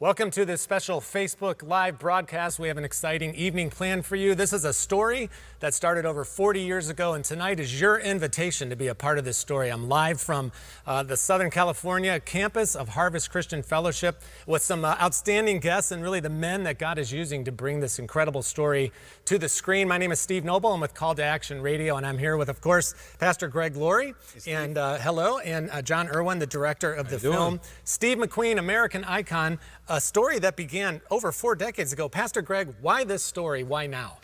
Welcome to this special Facebook Live broadcast. We have an exciting evening planned for you. This is a story that started over 40 years ago, and tonight is your invitation to be a part of this story. I'm live from the Southern California campus of Harvest Christian Fellowship with some outstanding guests and really the men that God is using to bring this incredible story to the screen. My name is Steve Noble. I'm with Call to Action Radio, and I'm here with, of course, Pastor Greg Laurie, and hello, and John Irwin, the director of the film. Steve McQueen, American icon. A story that began over 4 decades ago. Pastor Greg, why this story? Why now?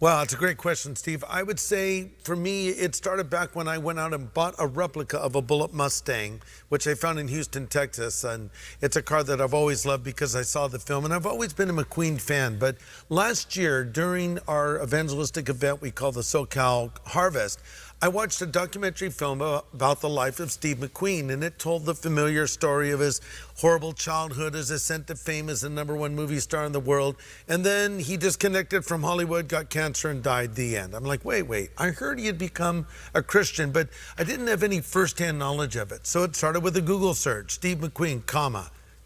Well, it's a great question, Steve. I would say, for me, it started back when I went out and bought a replica of a Bullitt Mustang, which I found in Houston, Texas. And it's a car that I've always loved because I saw the film, and I've always been a McQueen fan. But last year, during our evangelistic event we call the SoCal Harvest, I watched a documentary film about the life of Steve McQueen, and it told the familiar story of his horrible childhood, his ascent to fame as the #1 movie star in the world, and then he disconnected from Hollywood, got cancer, and died. The end. I'm like, wait, I heard he had become a Christian, but I didn't have any firsthand knowledge of it. So it started with a Google search, Steve McQueen,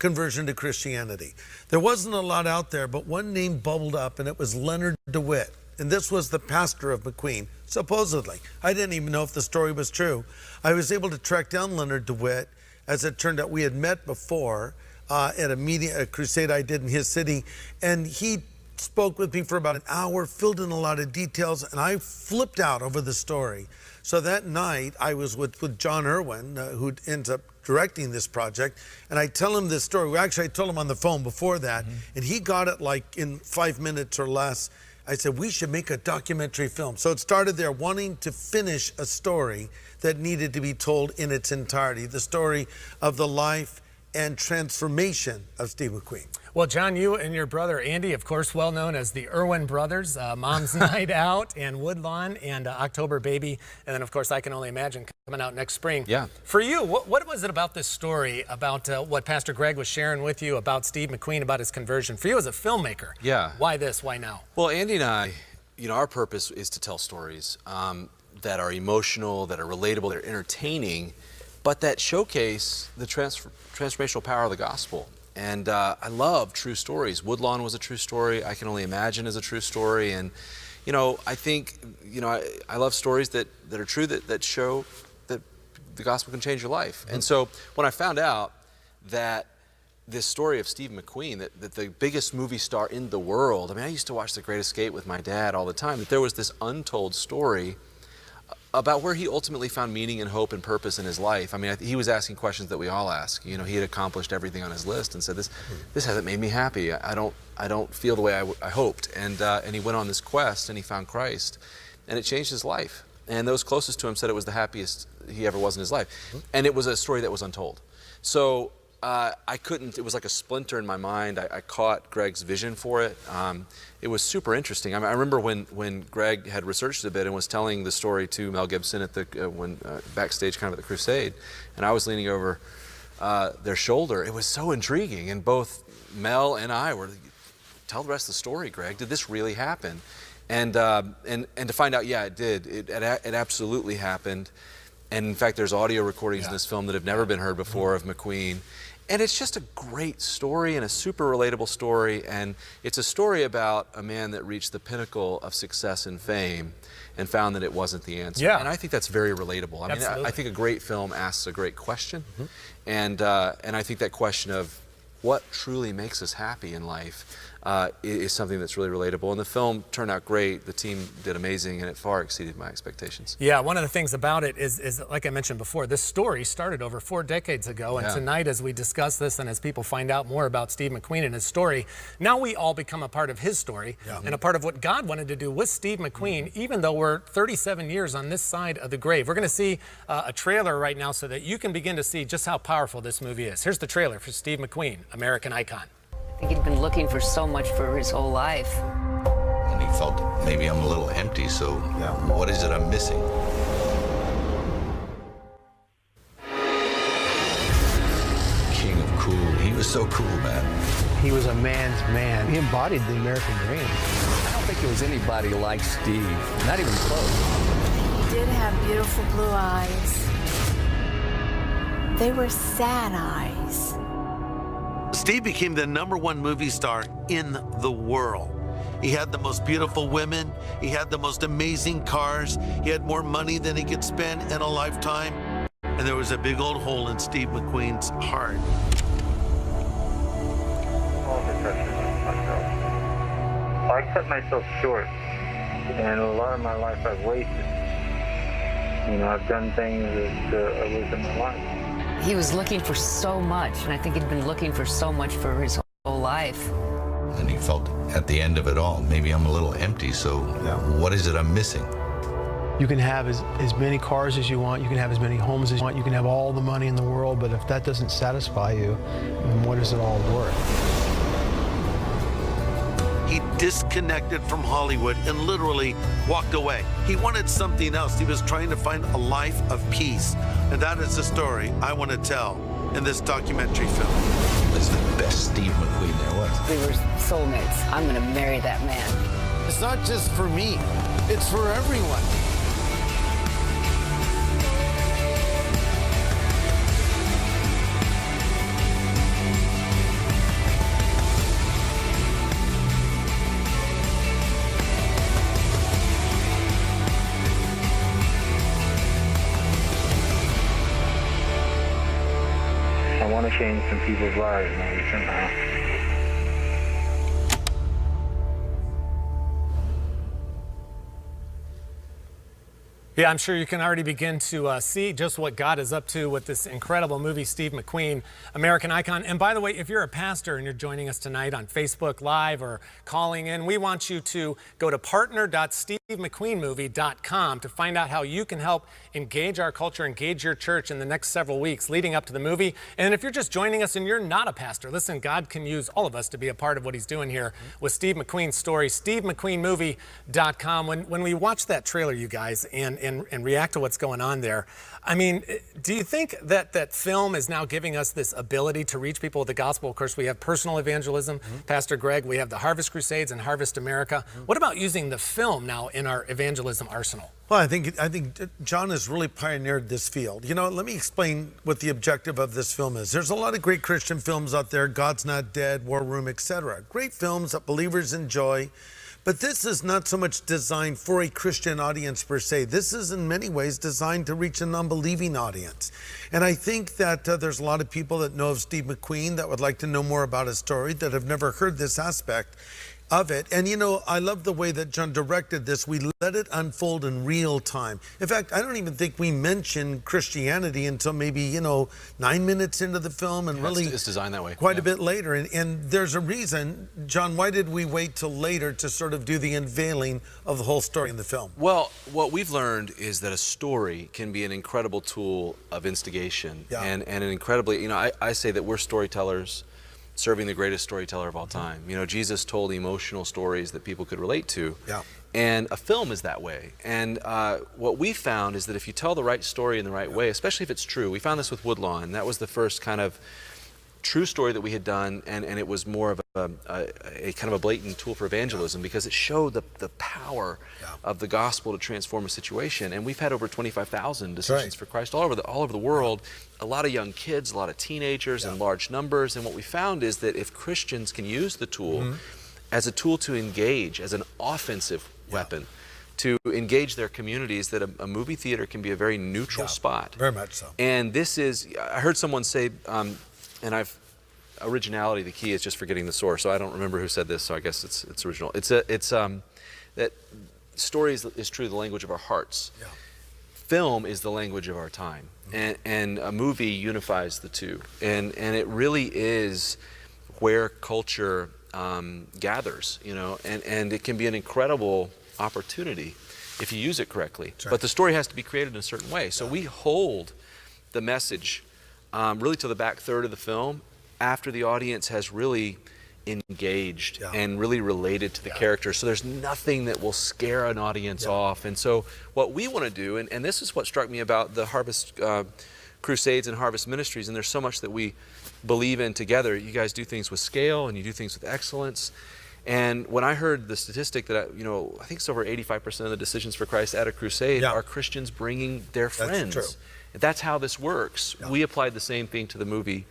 conversion to Christianity. There wasn't a lot out there, but one name bubbled up, and it was Leonard DeWitt. And this was the pastor of McQueen, supposedly. I didn't even know if the story was true. I was able to track down Leonard DeWitt. As it turned out, we had met before at a crusade I did in his city. And he spoke with me for about an hour, filled in a lot of details, and I flipped out over the story. So that night, I was with John Irwin, who ends up directing this project, and I tell him this story. Actually, I told him on the phone before that, and he got it like in 5 minutes or less. I said, we should make a documentary film. So it started there, wanting to finish a story that needed to be told in its entirety, the story of the life and transformation of Steve McQueen. Well, John, you and your brother Andy, of course, well known as the Irwin Brothers, Mom's Night Out and Woodlawn and October Baby. And then, of course, I Can Only Imagine coming out next spring. Yeah. For you, what was it about this story, about what Pastor Greg was sharing with you about Steve McQueen, about his conversion? For you as a filmmaker, why this, why now? Well, Andy and I, our purpose is to tell stories that are emotional, that are relatable, that are entertaining, but that showcase the transformational power of the gospel. And I love true stories. Woodlawn was a true story. I Can Only Imagine is a true story. And, I think, I love stories that are true, that show that the gospel can change your life. And so when I found out that this story of Steve McQueen, that the biggest movie star in the world, I used to watch The Great Escape with my dad all the time, that there was this untold story about where he ultimately found meaning and hope and purpose in his life. He was asking questions that we all ask. He had accomplished everything on his list and said, this hasn't made me happy. I don't feel the way I hoped. And he went on this quest and he found Christ, and it changed his life. And those closest to him said it was the happiest he ever was in his life. And it was a story that was untold. So it was like a splinter in my mind. I caught Greg's vision for it. It was super interesting. I remember when Greg had researched a bit and was telling the story to Mel Gibson at backstage kind of at the crusade, and I was leaning over their shoulder. It was so intriguing, and both Mel and I were, tell the rest of the story, Greg. Did this really happen? And to find out, yeah, it did. It absolutely happened. And in fact, there's audio recordings in this film that have never been heard before of McQueen. And it's just a great story and a super relatable story. And it's a story about a man that reached the pinnacle of success and fame and found that it wasn't the answer. Yeah. And I think that's very relatable. I think a great film asks a great question. And I think that question of what truly makes us happy in life is something that's really relatable. And the film turned out great. The team did amazing, and it far exceeded my expectations. Yeah, one of the things about it is like I mentioned before, this story started over 4 decades ago. And tonight, as we discuss this and as people find out more about Steve McQueen and his story, now we all become a part of his story and a part of what God wanted to do with Steve McQueen, even though we're 37 years on this side of the grave. We're going to see a trailer right now so that you can begin to see just how powerful this movie is. Here's the trailer for Steve McQueen, American icon. I think he'd been looking for so much for his whole life. And he felt maybe I'm a little empty, so what is it I'm missing? King of cool. He was so cool, man. He was a man's man. He embodied the American dream. I don't think there was anybody like Steve, not even close. He did have beautiful blue eyes. They were sad eyes. Steve became the #1 movie star in the world. He had the most beautiful women. He had the most amazing cars. He had more money than he could spend in a lifetime. And there was a big old hole in Steve McQueen's heart. I cut myself short, and a lot of my life I've wasted. You know, I've done things that I wasn't alive. He was looking for so much, and I think he'd been looking for so much for his whole life. And he felt at the end of it all, maybe I'm a little empty, so what is it I'm missing? You can have as many cars as you want, you can have as many homes as you want, you can have all the money in the world, but if that doesn't satisfy you, then what is it all worth? He disconnected from Hollywood and literally walked away. He wanted something else. He was trying to find a life of peace. And that is the story I want to tell in this documentary film. It's the best Steve McQueen there was. We were soulmates. I'm gonna marry that man. It's not just for me, it's for everyone. I want to change some people's lives, maybe somehow. Yeah, I'm sure you can already begin to see just what God is up to with this incredible movie, Steve McQueen, American icon. And by the way, if you're a pastor and you're joining us tonight on Facebook Live or calling in, we want you to go to partner.stevemcqueenmovie.com to find out how you can help engage our culture, engage your church in the next several weeks leading up to the movie. And if you're just joining us and you're not a pastor, listen, God can use all of us to be a part of what he's doing here with Steve McQueen's story, stevemcqueenmovie.com. When we watch that trailer, you guys, and react to what's going on there. I mean, do you think that that film is now giving us this ability to reach people with the gospel? Of course, we have personal evangelism, Pastor Greg, we have the Harvest Crusades and Harvest America. What about using the film now in our evangelism arsenal? Well, I think John has really pioneered this field. You know, let me explain what the objective of this film is. There's a lot of great Christian films out there, God's Not Dead, War Room, etc. Great films that believers enjoy. But this is not so much designed for a Christian audience per se. This is in many ways designed to reach a non-believing audience. And I think that there's a lot of people that know of Steve McQueen that would like to know more about his story, that have never heard this aspect of it. And you know, I love the way that John directed this. We let it unfold in real time. In fact, I don't even think we mentioned Christianity until maybe, 9 minutes into the film, and really it's designed that way. Quite a bit later. And there's a reason. John, why did we wait till later to sort of do the unveiling of the whole story in the film? Well, what we've learned is that a story can be an incredible tool of instigation and an incredibly, I say that we're storytellers serving the greatest storyteller of all time. Jesus told emotional stories that people could relate to. And a film is that way. And what we found is that if you tell the right story in the right way, especially if it's true, we found this with Woodlawn. That was the first kind of true story that we had done, and it was more of a kind of a blatant tool for evangelism because it showed the power of the gospel to transform a situation. And we've had over 25,000 decisions for Christ all over the world. A lot of young kids, a lot of teenagers in large numbers. And what we found is that if Christians can use the tool as a tool to engage, as an offensive weapon, to engage their communities, that a movie theater can be a very neutral spot. Very much so. And this is, I heard someone say, originality, the key is just forgetting the source. So I don't remember who said this, so I guess it's original. It's that story is truly the language of our hearts. Film is the language of our time. And a movie unifies the two. And it really is where culture gathers, and it can be an incredible opportunity if you use it correctly. But the story has to be created in a certain way. So we hold the message really to the back third of the film after the audience has really engaged and really related to the character. So there's nothing that will scare an audience off. And so what we want to do, and this is what struck me about the Harvest Crusades and Harvest Ministries, and there's so much that we believe in together. You guys do things with scale and you do things with excellence. And when I heard the statistic that, I think it's over 85% of the decisions for Christ at a crusade are Christians bringing their friends. That's true. That's how this works. We applied the same thing to the movie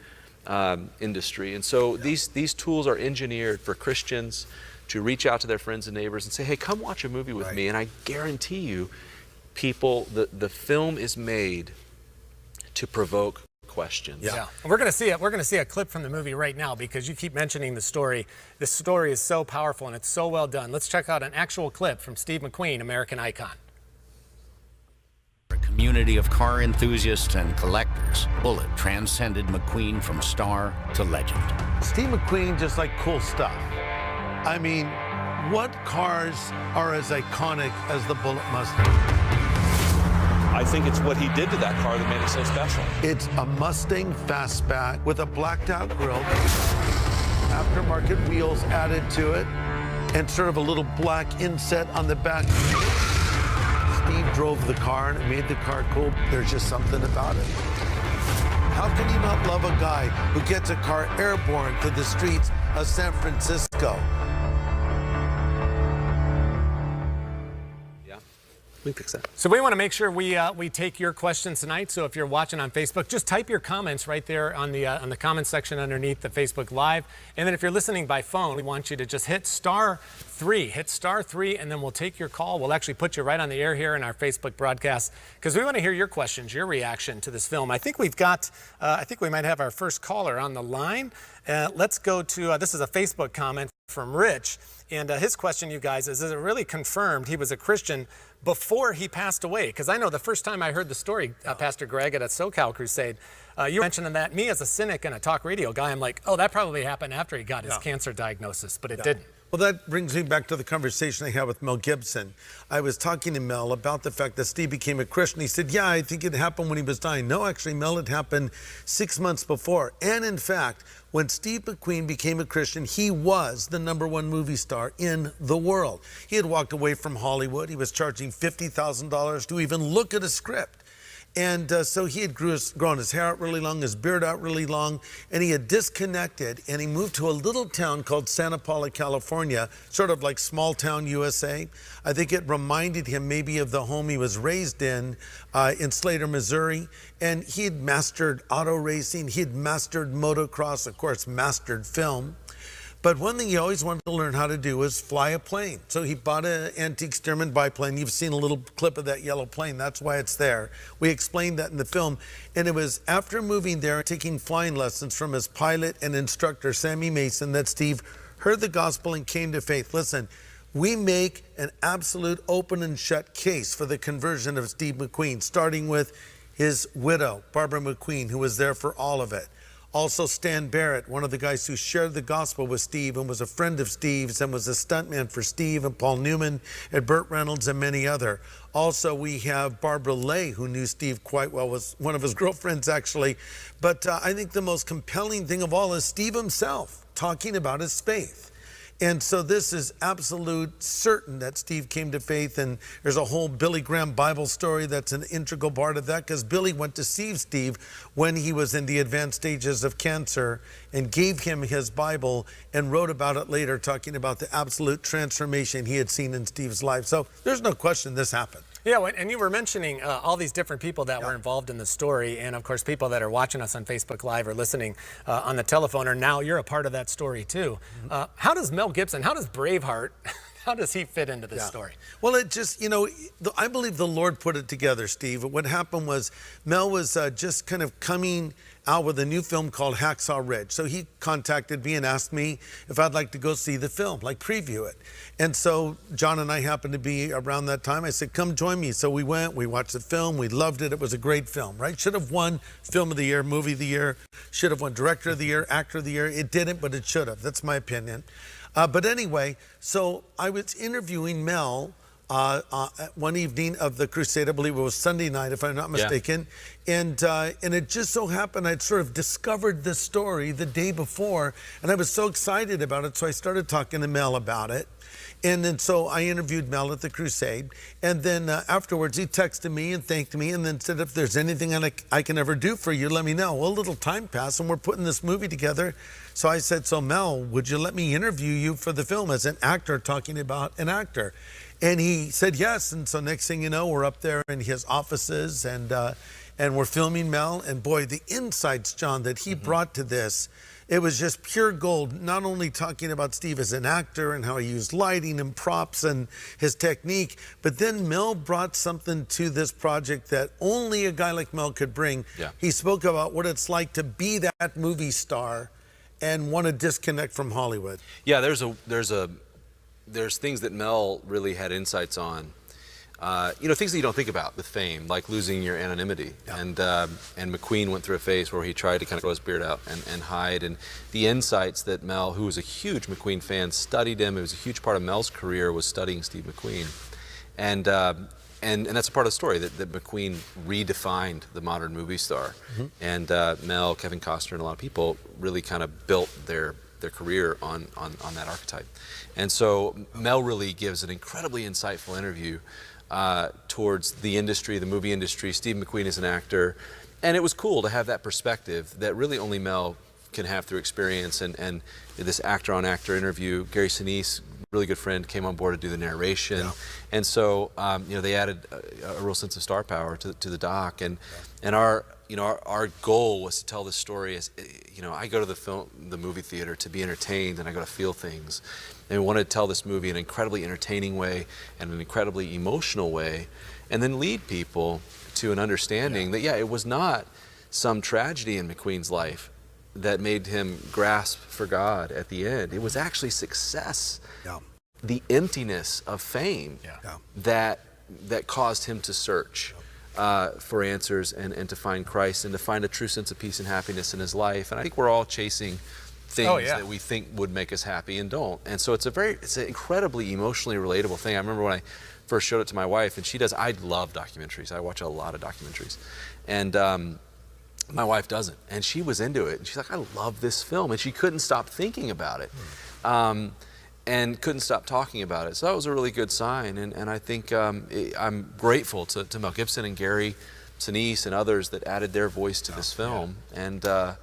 industry. And so these tools are engineered for Christians to reach out to their friends and neighbors and say, hey, come watch a movie with me. And I guarantee you, people, the film is made to provoke questions. Yeah. We're going to see it. We're going to see a clip from the movie right now because you keep mentioning the story. This story is so powerful and it's so well done. Let's check out an actual clip from Steve McQueen, American Icon. A community of car enthusiasts and collectors, Bullitt transcended McQueen from star to legend. Steve McQueen just like cool stuff. I mean, what cars are as iconic as the Bullitt Mustang? I think it's what he did to that car that made it so special. It's a Mustang fastback with a blacked out grille, aftermarket wheels added to it, and sort of a little black inset on the back. Steve drove the car and it made the car cool. There's just something about it. How can you not love a guy who gets a car airborne to the streets of San Francisco? So we want to make sure we take your questions tonight. So if you're watching on Facebook, just type your comments right there on the comment section underneath the Facebook Live. And then if you're listening by phone, we want you to just hit *3. Hit *3, and then we'll take your call. We'll actually put you right on the air here in our Facebook broadcast because we want to hear your questions, your reaction to this film. I think we've got, I think we might have our first caller on the line. Let's go to, this is a Facebook comment from Rich. And his question, you guys, is it really confirmed he was a Christian before he passed away? Because I know the first time I heard the story, Pastor Greg, at a SoCal crusade, you mentioned that me as a cynic and a talk radio guy, I'm like, oh, that probably happened after he got his cancer diagnosis, but it didn't. Well, that brings me back to the conversation I had with Mel Gibson. I was talking to Mel about the fact that Steve became a Christian. He said, yeah, I think it happened when he was dying. No, actually, Mel, it happened 6 months before. And in fact, when Steve McQueen became a Christian, he was the #1 movie star in the world. He had walked away from Hollywood. He was charging $50,000 to even look at a script. And so he had grown his hair out really long, his beard out really long, and he had disconnected, and he moved to a little town called Santa Paula, California, sort of like small town USA. I think it reminded him maybe of the home he was raised in Slater, Missouri. And he had mastered auto racing, he had mastered motocross, of course, mastered film. But one thing he always wanted to learn how to do was fly a plane. So he bought an antique Stearman biplane. You've seen a little clip of that yellow plane. That's why it's there. We explained that in the film. And it was after moving there, taking flying lessons from his pilot and instructor, Sammy Mason, that Steve heard the gospel and came to faith. Listen, we make an absolute open and shut case for the conversion of Steve McQueen, starting with his widow, Barbara McQueen, who was there for all of it. Also, Stan Barrett, one of the guys who shared the gospel with Steve and was a friend of Steve's and was a stuntman for Steve and Paul Newman and Burt Reynolds and many other. Also, we have Barbara Lay, who knew Steve quite well, was one of his girlfriends actually. But I think the most compelling thing of all is Steve himself talking about his faith. And so this is absolute certain that Steve came to faith, and there's a whole Billy Graham Bible story that's an integral part of that, because Billy went to see Steve when he was in the advanced stages of cancer and gave him his Bible and wrote about it later, talking about the absolute transformation he had seen in Steve's life. So there's no question this happened. Yeah, and you were mentioning all these different people that were involved in the story, and of course people that are watching us on Facebook Live or listening on the telephone, or now you're a part of that story too. How does Mel Gibson, how does Braveheart, how does he fit into this story? Well, it just, you know, I believe the Lord put it together, Steve. What happened was Mel was just kind of coming out with a new film called Hacksaw Ridge. So he contacted me and asked me if I'd like to go see the film, like preview it. And so John and I happened to be around that time. I said, come join me. So we went, we watched the film, we loved it. It was a great film, right? Should have won Film of the Year, Movie of the Year, should have won Director of the Year, Actor of the Year. It didn't, but it should have. That's my opinion. But anyway, so I was interviewing Mel one evening of the crusade. I believe it was Sunday night, if I'm not mistaken. And it just so happened I'd sort of discovered this story the day before, and I was so excited about it, so I started talking to Mel about it. And then so I interviewed Mel at the crusade, and then afterwards he texted me and thanked me and then said, if there's anything I can ever do for you, let me know. Well, a little time passed and we're putting this movie together. So I said, so Mel, would you let me interview you for the film as an actor talking about an actor? And he said yes. And so next thing you know, we're up there in his offices, and and we're filming Mel, and boy, the insights, John, that he brought to this, it was just pure gold, not only talking about Steve as an actor and how he used lighting and props and his technique, but then Mel brought something to this project that only a guy like Mel could bring. Yeah. He spoke about what it's like to be that movie star and want to disconnect from Hollywood. Yeah, there's things that Mel really had insights on. You know, things that you don't think about with fame, like losing your anonymity. Yeah. And McQueen went through a phase where he tried to kind of grow his beard out and hide. And the insights that Mel, who was a huge McQueen fan, studied him. It was a huge part of Mel's career was studying Steve McQueen. And that's a part of the story, that McQueen redefined the modern movie star. And Mel, Kevin Costner, and a lot of people really kind of built their career on that archetype. And so Mel really gives an incredibly insightful interview towards the industry, the movie industry. Steve McQueen is an actor, and it was cool to have that perspective that really only Mel can have through experience. And this actor-on-actor interview, Gary Sinise, really good friend, came on board to do the narration. Yeah. And so you know, they added a real sense of star power to the doc. And our goal was to tell this story as, you know, I go to the movie theater to be entertained, and I go to feel things. And we wanted to tell this movie in an incredibly entertaining way and an incredibly emotional way, and then lead people to an understanding that, yeah, it was not some tragedy in McQueen's life that made him grasp for God at the end. It was actually success, the emptiness of fame that caused him to search for answers and to find Christ and to find a true sense of peace and happiness in his life. And I think we're all chasing things that we think would make us happy and don't. And so it's an incredibly emotionally relatable thing. I remember when I first showed it to my wife, and I love documentaries. I watch a lot of documentaries. And my wife doesn't. And she was into it. And she's like, I love this film. And she couldn't stop thinking about it. And couldn't stop talking about it. So that was a really good sign. And I think I'm grateful to Mel Gibson and Gary Sinise and others that added their voice to this film. And a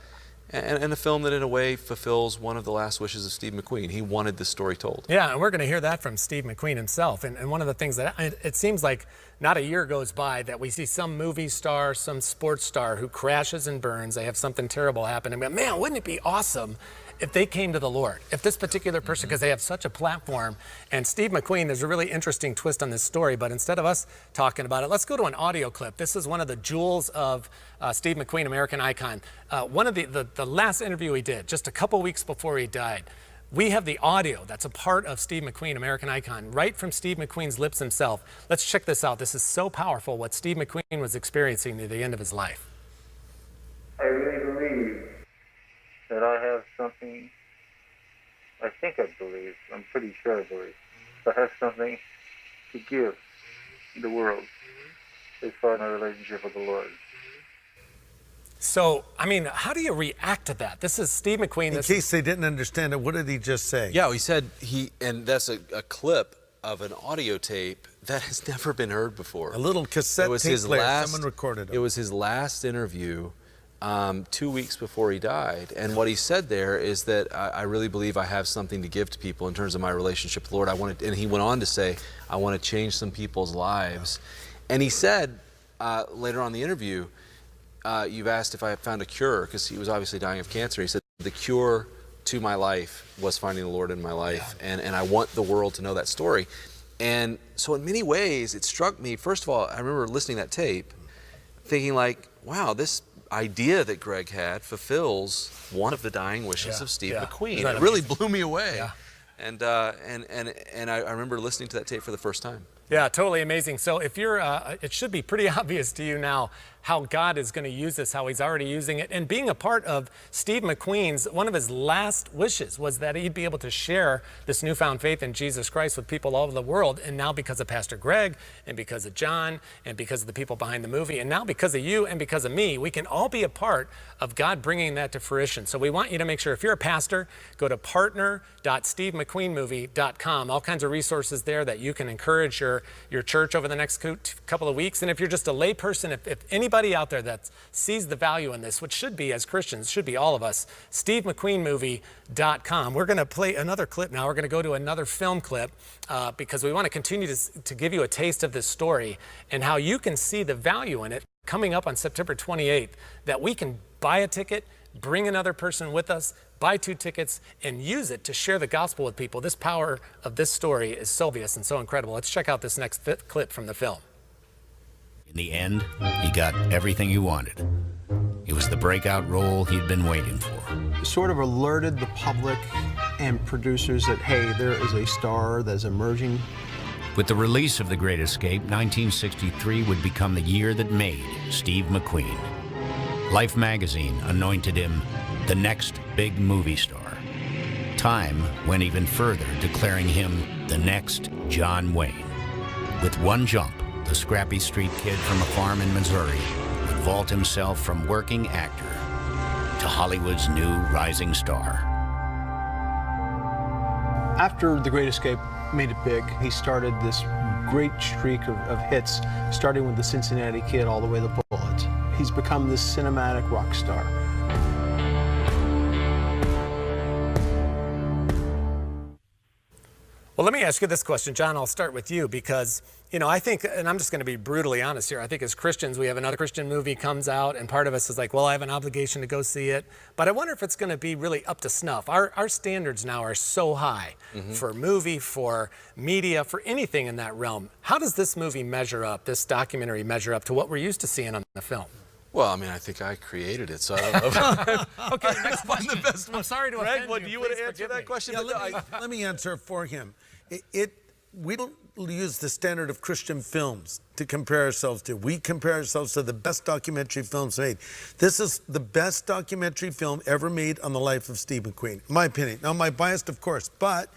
film that in a way fulfills one of the last wishes of Steve McQueen. He wanted the story told. Yeah, and we're going to hear that from Steve McQueen himself. And one of the things that it seems like not a year goes by that we see some movie star, some sports star who crashes and burns. They have something terrible happen. And man, wouldn't it be awesome if they came to the Lord, if this particular person, because they have such a platform. And Steve McQueen, there's a really interesting twist on this story, but instead of us talking about it, let's go to an audio clip. This is one of the jewels of Steve McQueen, American icon. One of the last interview he did, just a couple weeks before he died. We have the audio that's a part of Steve McQueen, American icon, right from Steve McQueen's lips himself. Let's check this out. This is so powerful, what Steve McQueen was experiencing near the end of his life. I really believe that I have something, I think I believe, I'm pretty sure I believe, I have something to give the world as far as my relationship with the Lord. So, I mean, how do you react to that? This is Steve McQueen. In case they didn't understand it, what did he just say? Yeah, he said and that's a clip of an audio tape that has never been heard before. A little cassette tape player, someone recorded it. It was his last interview 2 weeks before he died. And what he said there is that I really believe I have something to give to people in terms of my relationship with the Lord. And he went on to say, I want to change some people's lives. And he said later on in the interview, you've asked if I found a cure, because he was obviously dying of cancer. He said, the cure to my life was finding the Lord in my life. And I want the world to know that story. And so in many ways, it struck me, first of all, I remember listening to that tape, thinking like, wow, this idea that Greg had fulfills one of the dying wishes of Steve McQueen. It really blew me away. And I remember listening to that tape for the first time. Yeah, totally amazing. So if you're, it should be pretty obvious to you now how God is going to use this, how he's already using it. And being a part of Steve McQueen's, one of his last wishes was that he'd be able to share this newfound faith in Jesus Christ with people all over the world. And now because of Pastor Greg and because of John and because of the people behind the movie and now because of you and because of me, we can all be a part of God bringing that to fruition. So we want you to make sure if you're a pastor, go to partner.stevemcqueenmovie.com. All kinds of resources there that you can encourage your church over the next couple of weeks. And if you're just a lay person, if anybody out there that sees the value in this, which should be as Christians, should be all of us, stevemcqueenmovie.com. We're going to play another clip now. We're going to go to another film clip because we want to continue to give you a taste of this story and how you can see the value in it. coming up on September 28th that we can buy a ticket, bring another person with us, buy 2 tickets, and use it to share the gospel with people. This power of this story is so obvious and so incredible. Let's check out this next clip from the film. In the end, he got everything he wanted. It was the breakout role he'd been waiting for. Sort of alerted the public and producers that, hey, there is a star that's emerging. With the release of The Great Escape, 1963 would become the year that made Steve McQueen. Life magazine anointed him the next big movie star. Time went even further, declaring him the next John Wayne. With one jump, the scrappy street kid from a farm in Missouri would vault himself from working actor to Hollywood's new rising star. After The Great Escape made it big, he started this great streak of hits, starting with the Cincinnati Kid all the way to Bullet. He's become this cinematic rock star. Well, let me ask you this question, John. I'll start with you because, you know, I think, and I'm just going to be brutally honest here, I think as Christians, we have another Christian movie comes out and part of us is like, well, I have an obligation to go see it. But I wonder if it's going to be really up to snuff. Our standards now are so high for movie, for media, for anything in that realm. How does this movie measure up, this documentary measure up to what we're used to seeing on the film? Well, I mean, I think I created it, so I don't know. Okay, next question. The best one. I'm sorry to offend you. Do you want to answer that question? Yeah, let me answer it for him. We don't use the standard of Christian films to compare ourselves to. We compare ourselves to the best documentary films made. This is the best documentary film ever made on the life of Steve McQueen, in my opinion. Now, my biased, of course, but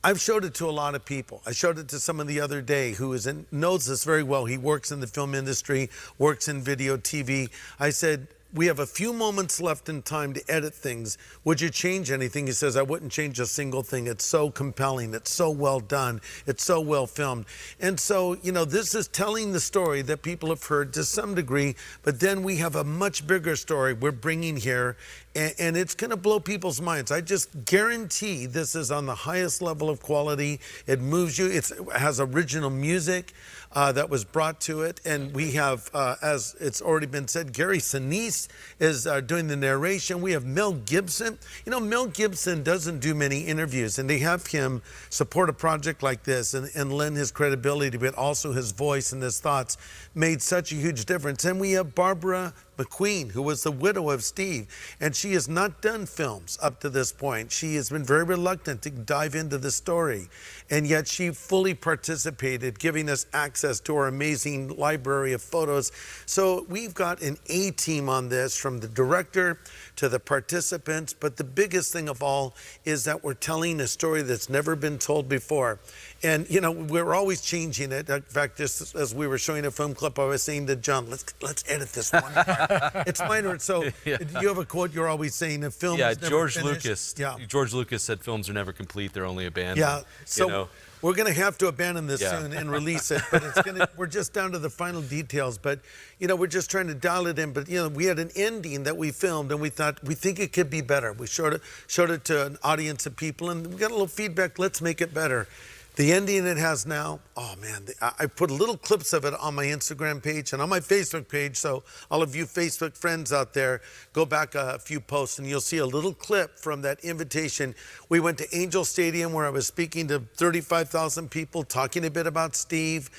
I've showed it to a lot of people. I showed it to someone the other day who knows this very well. He works in the film industry, works in video, TV. I said, we have a few moments left in time to edit things. Would you change anything? He says, I wouldn't change a single thing. It's so compelling. It's so well done. It's so well filmed. And so, you know, this is telling the story that people have heard to some degree, but then we have a much bigger story we're bringing here, and it's going to blow people's minds. I just guarantee this is on the highest level of quality. It moves you. It has original music that was brought to it. And we have, as it's already been said, Gary Sinise is doing the narration. We have Mel Gibson. You know, Mel Gibson doesn't do many interviews, and they have him support a project like this and lend his credibility, but also his voice and his thoughts made such a huge difference. And we have Barbara McQueen, who was the widow of Steve, and she has not done films up to this point. She has been very reluctant to dive into the story, and yet she fully participated, giving us access to our amazing library of photos. So we've got an A-team on this, from the director to the participants, but the biggest thing of all is that we're telling a story that's never been told before. And, you know, we're always changing it. In fact, just as we were showing a film clip, I was saying to John, let's edit this one part. It's minor. So you have a quote you're always saying, a film is never George finished. Lucas. Yeah. George Lucas said films are never complete, they're only abandoned. Yeah. So you know? we're going to have to abandon this soon and release it. But we're just down to the final details. But, you know, we're just trying to dial it in. But, you know, we had an ending that we filmed, and we think it could be better. We showed it to an audience of people, and we got a little feedback. Let's make it better. The ending it has now, oh man, I put little clips of it on my Instagram page and on my Facebook page, so all of you Facebook friends out there, go back a few posts and you'll see a little clip from that invitation. We went to Angel Stadium where I was speaking to 35,000 people, talking a bit about Steve,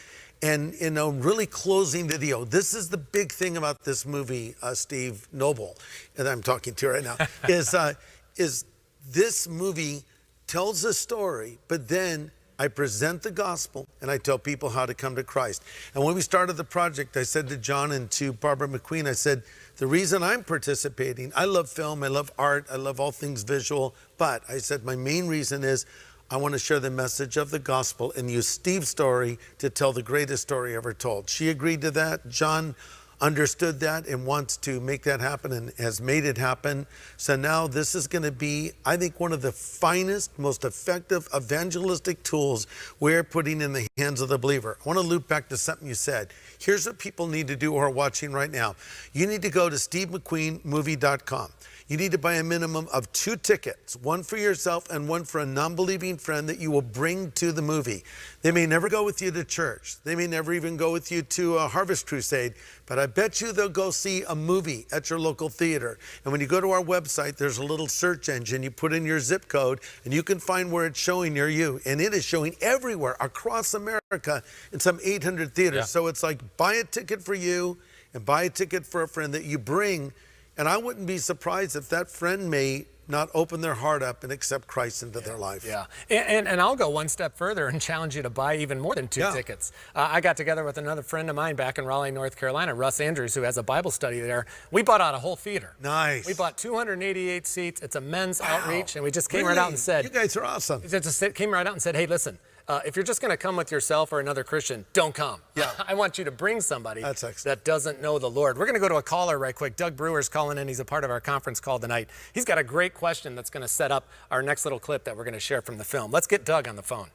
and, you know, really closing the deal. This is the big thing about this movie, Steve Noble, that I'm talking to right now, is this movie tells a story, but then I present the gospel and I tell people how to come to Christ. And when we started the project, I said to John and to Barbara McQueen, I said, the reason I'm participating, I love film, I love art, I love all things visual, but I said my main reason is I want to share the message of the gospel and use Steve's story to tell the greatest story ever told. She agreed to that. John understood that and wants to make that happen and has made it happen. So now this is going to be, I think, one of the finest, most effective evangelistic tools we're putting in the hands of the believer. I want to loop back to something you said. Here's what people need to do who are watching right now. You need to go to SteveMcQueenMovie.com. You need to buy a minimum of 2 tickets, one for yourself and one for a non-believing friend that you will bring to the movie. They may never go with you to church. They may never even go with you to a Harvest Crusade, but I bet you they'll go see a movie at your local theater. And when you go to our website, there's a little search engine. You put in your zip code and you can find where it's showing near you. And it is showing everywhere across America in some 800 theaters. Yeah. So it's like buy a ticket for you and buy a ticket for a friend that you bring. And I wouldn't be surprised if that friend may not open their heart up and accept Christ into their life. Yeah, and I'll go one step further and challenge you to buy even more than 2 tickets. I got together with another friend of mine back in Raleigh, North Carolina, Russ Andrews, who has a Bible study there. We bought out a whole theater. Nice. We bought 288 seats. It's a men's outreach, and we just came right out and said, you guys are awesome. Just came right out and said, hey, listen, if you're just going to come with yourself or another Christian, don't come. Yeah. I want you to bring somebody That's excellent. that doesn't know the Lord. We're going to go to a caller right quick. Doug Brewer's calling in. He's a part of our conference call tonight. He's got a great question that's going to set up our next little clip that we're going to share from the film. Let's get Doug on the phone.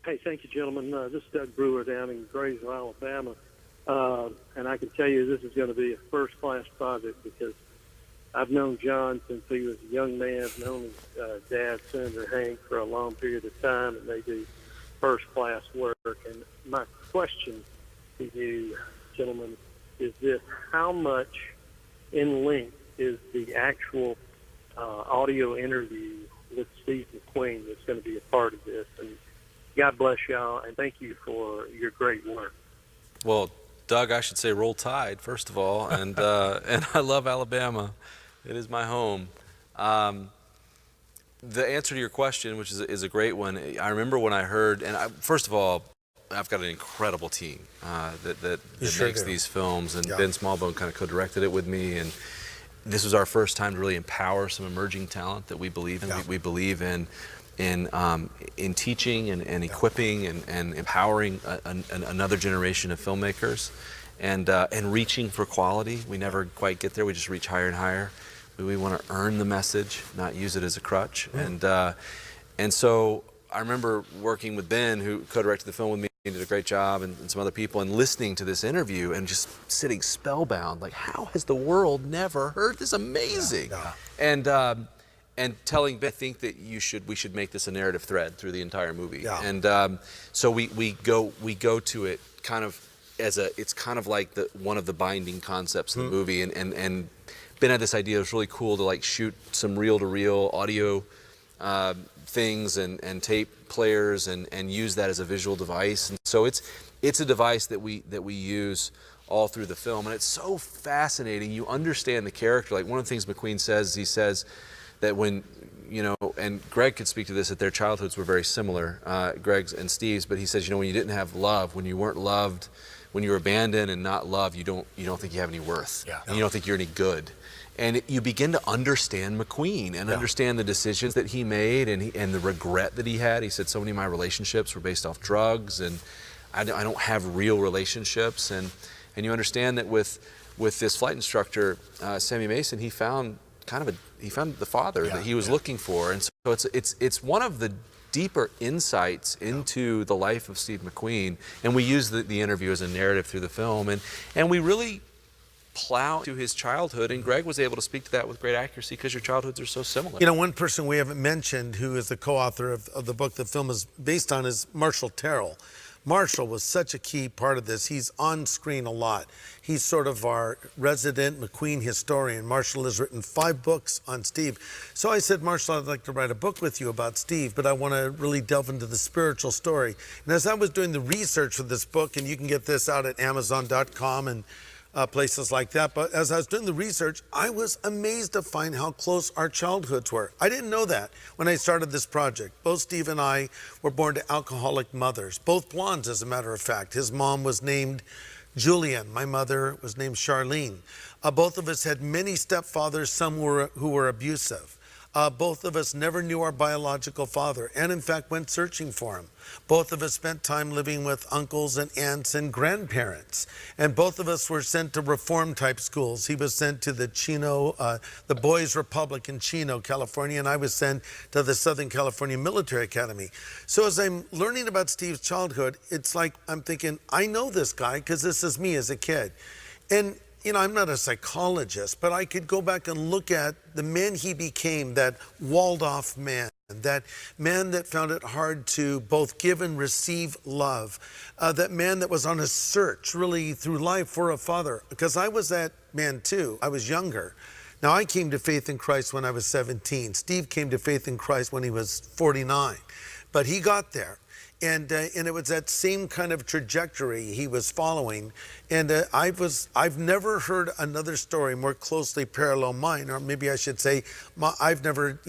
Hey, thank you, gentlemen. This is Doug Brewer down in Graysville, Alabama. And I can tell you this is going to be a first-class project because I've known John since he was a young man. I've known his dad, Senator Hank, for a long period of time, and they do first-class work. And my question to you, gentlemen, is this: how much in length is the actual audio interview with Steve McQueen that's going to be a part of this? And God bless y'all, and thank you for your great work. Well, Doug, I should say roll tide, first of all, and I love Alabama. It is my home. The answer to your question, which is a great one, I remember when I heard, first of all, I've got an incredible team that makes these films, and Ben Smallbone kind of co-directed it with me, and this was our first time to really empower some emerging talent that we believe in. We believe in teaching and equipping and empowering another generation of filmmakers, and reaching for quality. We never quite get there. We just reach higher and higher. We want to earn the message, not use it as a crutch. And so I remember working with Ben, who co-directed the film with me, and did a great job, and some other people, and listening to this interview and just sitting spellbound, like, how has the world never heard this? Amazing. And telling Ben, I think that we should make this a narrative thread through the entire movie. And so we go to it kind of as it's kind of like one of the binding concepts of the movie, and Ben had this idea. It was really cool to like shoot some reel-to-reel audio things and tape players and use that as a visual device. And so it's a device that we use all through the film, and it's so fascinating. You understand the character. Like, one of the things McQueen says, he says that when, and Greg could speak to this, that their childhoods were very similar, Greg's and Steve's, but he says, when you didn't have love, when you weren't loved, when you were abandoned and not loved, you don't think you have any worth. And you don't think you're any good. And you begin to understand McQueen and understand the decisions that he made and the regret that he had. He said, so many of my relationships were based off drugs, and I don't have real relationships. And you understand that with this flight instructor, Sammy Mason, he found the father that he was looking for. And so it's one of the deeper insights into the life of Steve McQueen. And we use the interview as a narrative through the film. And we really plow to his childhood, and Greg was able to speak to that with great accuracy because your childhoods are so similar. One person we haven't mentioned who is the co-author of the book the film is based on is Marshall Terrell. Marshall was such a key part of this. He's on screen a lot. He's sort of our resident McQueen historian. Marshall has written 5 books on Steve. So I said, Marshall, I'd like to write a book with you about Steve, but I want to really delve into the spiritual story. And as I was doing the research for this book, and you can get this out at Amazon.com and places like that. But as I was doing the research, I was amazed to find how close our childhoods were. I didn't know that when I started this project. Both Steve and I were born to alcoholic mothers, both blondes, as a matter of fact. His mom was named Julian. My mother was named Charlene. Both of us had many stepfathers, some who were abusive. Both of us never knew our biological father, and in fact went searching for him. Both of us spent time living with uncles and aunts and grandparents, and both of us were sent to reform type schools. He was sent to the the Boys Republic in Chino, California, and I was sent to the Southern California Military Academy. So as I'm learning about Steve's childhood, it's like I'm thinking, I know this guy because this is me as a kid. And I'm not a psychologist, but I could go back and look at the man he became, that walled-off man, that man that found it hard to both give and receive love, that man that was on a search really through life for a father. Because I was that man too. I was younger. Now, I came to faith in Christ when I was 17. Steve came to faith in Christ when he was 49. But he got there. And it was that same kind of trajectory he was following. And I've never heard another story more closely parallel mine, or maybe I should say, I've never,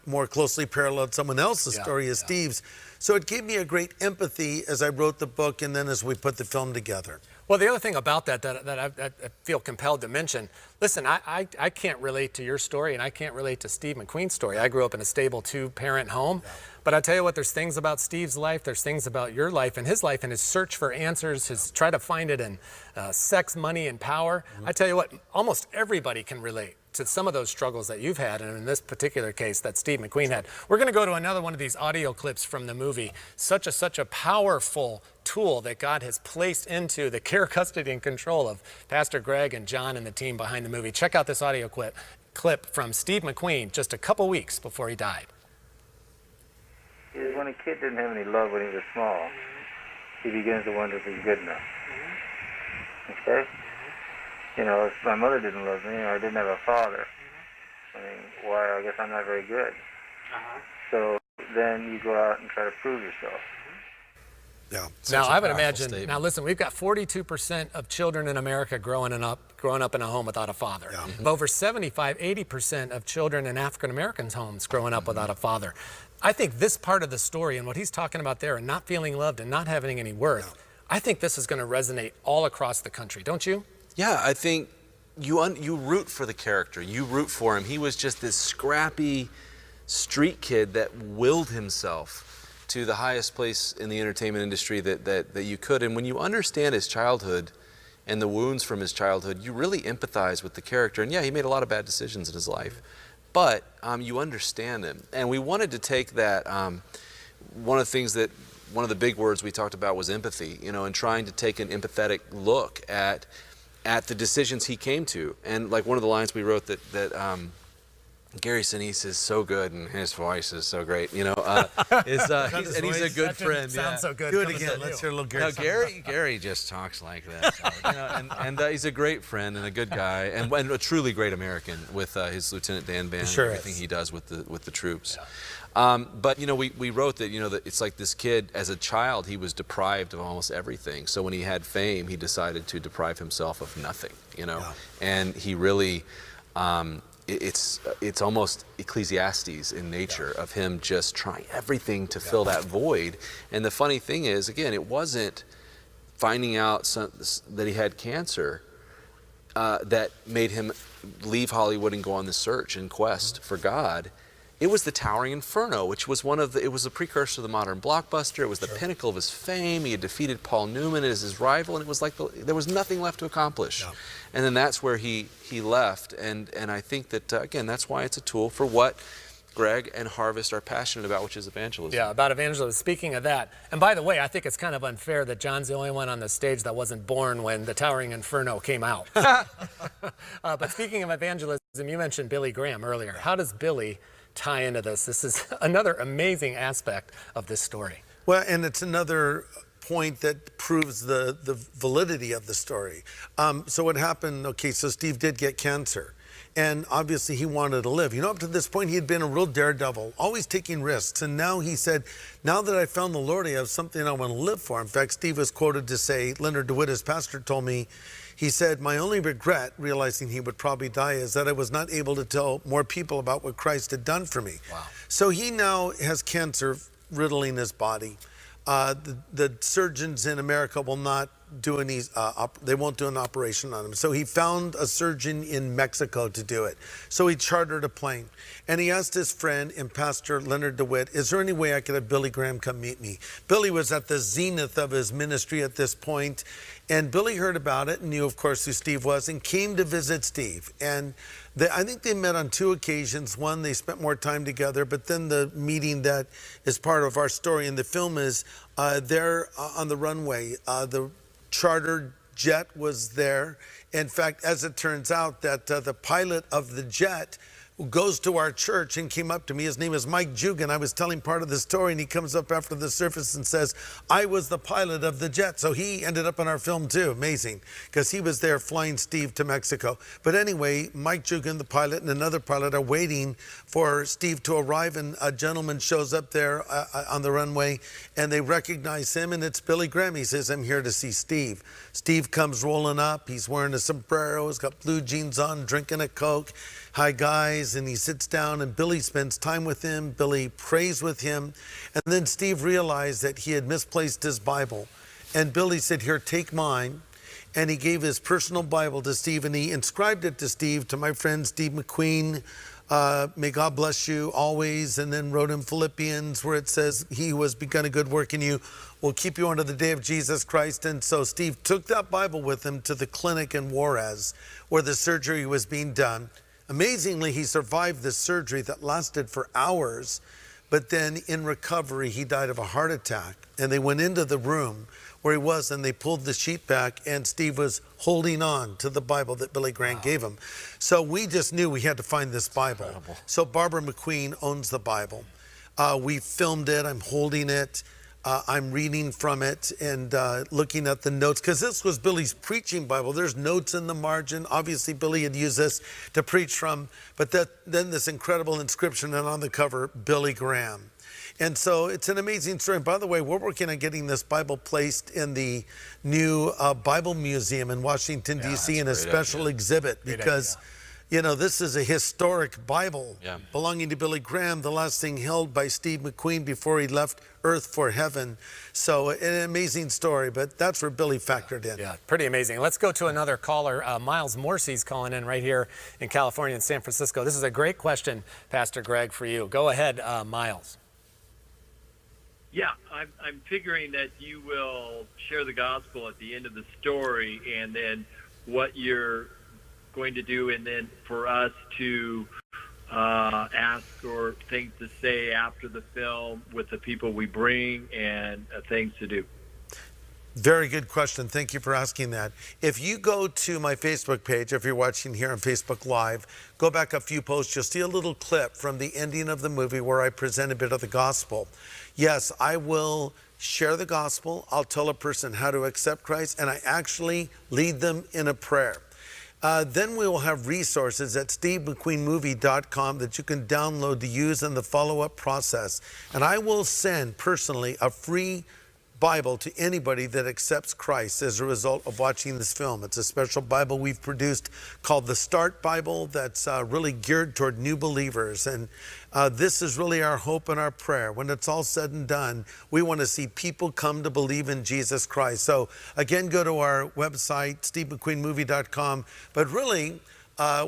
more closely paralleled someone else's story as Steve's. So it gave me a great empathy as I wrote the book and then as we put the film together. Well, the other thing about that I feel compelled to mention, listen, I can't relate to your story and I can't relate to Steve McQueen's story. I grew up in a stable 2-parent home. Yeah. But I tell you what, there's things about Steve's life, there's things about your life and his search for answers, his try to find it in sex, money, and power. I tell you what, almost everybody can relate to some of those struggles that you've had, and in this particular case that Steve McQueen had. We're going to go to another one of these audio clips from the movie. Such a powerful tool that God has placed into the care, custody, and control of Pastor Greg and John and the team behind the movie. Check out this audio clip from Steve McQueen just a couple weeks before he died. Is when a kid didn't have any love when he was small, he begins to wonder if he's good enough. Okay? If my mother didn't love me or I didn't have a father, I guess I'm not very good. So then you go out and try to prove yourself. Yeah. Now, I would imagine, now listen, we've got 42% of children in America growing up in a home without a father. Yeah. But over 80% of children in African Americans' homes growing up without a father. I think this part of the story and what he's talking about there and not feeling loved and not having any worth, I think this is going to resonate all across the country, don't you? Yeah, I think you root for the character. You root for him. He was just this scrappy street kid that willed himself to the highest place in the entertainment industry that you could. And when you understand his childhood and the wounds from his childhood, you really empathize with the character. And yeah, he made a lot of bad decisions in his life, but you understand him. And we wanted to take that, one of the big words we talked about was empathy, and trying to take an empathetic look at the decisions he came to. And like one of the lines we wrote that Gary Sinise is so good and his voice is so great, he's a good friend. Sounds so good. Do it again. Let's hear a little Gary. Gary just talks like this, and he's a great friend and a good guy and a truly great American with his Lieutenant Dan Band and everything he does with the troops. Yeah. But we wrote that that it's like this kid as a child he was deprived of almost everything. So when he had fame, he decided to deprive himself of nothing. And he really. It's almost Ecclesiastes in nature of him just trying everything to fill that void. And the funny thing is, again, it wasn't finding out that he had cancer that made him leave Hollywood and go on the search and quest for God. It was the Towering Inferno, which was it was a precursor to the modern blockbuster. It was the pinnacle of his fame. He had defeated Paul Newman as his rival, and it was like there was nothing left to accomplish. Yeah. And then that's where he left, and I think that, again, that's why it's a tool for what Greg and Harvest are passionate about, which is evangelism. Yeah, about evangelism. Speaking of that, and by the way, I think it's kind of unfair that John's the only one on the stage that wasn't born when the Towering Inferno came out. But speaking of evangelism, you mentioned Billy Graham earlier. How does Billy tie into this? This is another amazing aspect of this story. Well, and it's another point that proves the validity of the story. So what happened, so Steve did get cancer. And obviously he wanted to live. Up to this point, he had been a real daredevil, always taking risks. And now he said, now that I found the Lord, I have something I want to live for. In fact, Steve was quoted to say, Leonard DeWitt, his pastor, told me, he said, my only regret, realizing he would probably die, is that I was not able to tell more people about what Christ had done for me. Wow. So he now has cancer riddling his body. The surgeons in America will not do any, they won't do an operation on him. So he found a surgeon in Mexico to do it. So he chartered a plane. And he asked his friend and pastor, Leonard DeWitt, is there any way I could have Billy Graham come meet me? Billy was at the zenith of his ministry at this point. And Billy heard about it and knew, of course, who Steve was and came to visit Steve. And I think they met on 2 occasions. One, they spent more time together, but then the meeting that is part of our story in the film is there on the runway, the chartered jet was there. In fact, as it turns out, that the pilot of the jet goes to our church and came up to me. His name is Mike Jugan. I was telling part of the story, and he comes up after the service and says, I was the pilot of the jet. So he ended up in our film too. Amazing, because he was there flying Steve to Mexico. But anyway, Mike Jugan, the pilot, and another pilot are waiting for Steve to arrive, and a gentleman shows up there on the runway, and they recognize him, and it's Billy Graham. He says, I'm here to see Steve. Steve comes rolling up. He's wearing a sombrero. He's got blue jeans on, drinking a Coke. Hi, guys. And he sits down, and Billy spends time with him. Billy prays with him. And then Steve realized that he had misplaced his Bible. And Billy said, here, take mine. And he gave his personal Bible to Steve, and he inscribed it to Steve, to my friend Steve McQueen. May God bless you always. And then wrote in Philippians where it says, he who has begun a good work in you will keep you unto the day of Jesus Christ. And so Steve took that Bible with him to the clinic in Juarez where the surgery was being done. Amazingly, he survived the surgery that lasted for hours, but then in recovery, he died of a heart attack. And they went into the room where he was, and they pulled the sheet back, and Steve was holding on to the Bible that Billy Graham gave him. So we just knew we had to find this Bible. Incredible. So Barbara McQueen owns the Bible. We filmed it. I'm holding it. I'm reading from it and looking at the notes, because this was Billy's preaching Bible. There's notes in the margin. Obviously, Billy had used this to preach from, but then this incredible inscription, and on the cover, Billy Graham. And so it's an amazing story. And by the way, we're working on getting this Bible placed in the new Bible Museum in Washington, D.C. in a special exhibit, because you know, this is a historic Bible belonging to Billy Graham, the last thing held by Steve McQueen before he left Earth for heaven. So an amazing story, but that's where Billy factored in. Yeah, pretty amazing. Let's go to another caller. Miles Morsy's calling in right here in California, in San Francisco. This is a great question, Pastor Greg, for you. Go ahead, Miles. Yeah, I'm figuring that you will share the gospel at the end of the story, and then what you're going to do, and then for us to ask or things to say after the film with the people we bring, and things to do. Very good question. Thank you for asking that. If you go to my Facebook page, if you're watching here on Facebook Live, go back a few posts, you'll see a little clip from the ending of the movie where I present a bit of the gospel. Yes, I will share the gospel. I'll tell a person how to accept Christ, and I actually lead them in a prayer. Then we will have resources at SteveMcQueenMovie.com that you can download to use in the follow-up process. And I will send personally a free Bible to anybody that accepts Christ as a result of watching this film. It's a special Bible we've produced called the Start Bible that's really geared toward new believers. And this is really our hope and our prayer. When it's all said and done, we want to see people come to believe in Jesus Christ. So again, go to our website, SteveMcQueenMovie.com. But really,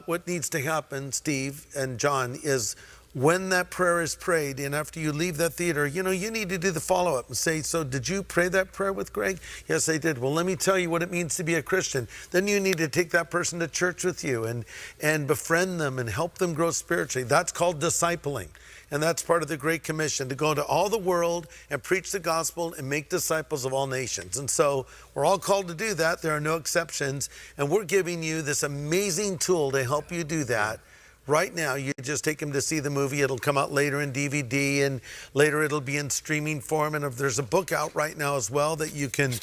what needs to happen, Steve and John, is when that prayer is prayed, and after you leave that theater, you know, you need to do the follow-up and say, so did you pray that prayer with Greg? Yes, I did. Well, let me tell you what it means to be a Christian. Then you need to take that person to church with you and befriend them and help them grow spiritually. That's called discipling. And that's part of the Great Commission, to go into all the world and preach the gospel and make disciples of all nations. And so we're all called to do that. There are no exceptions. And we're giving you this amazing tool to help you do that. Right now, you just take them to see the movie. It'll come out later in DVD, and later it'll be in streaming form. And if there's a book out right now as well that you can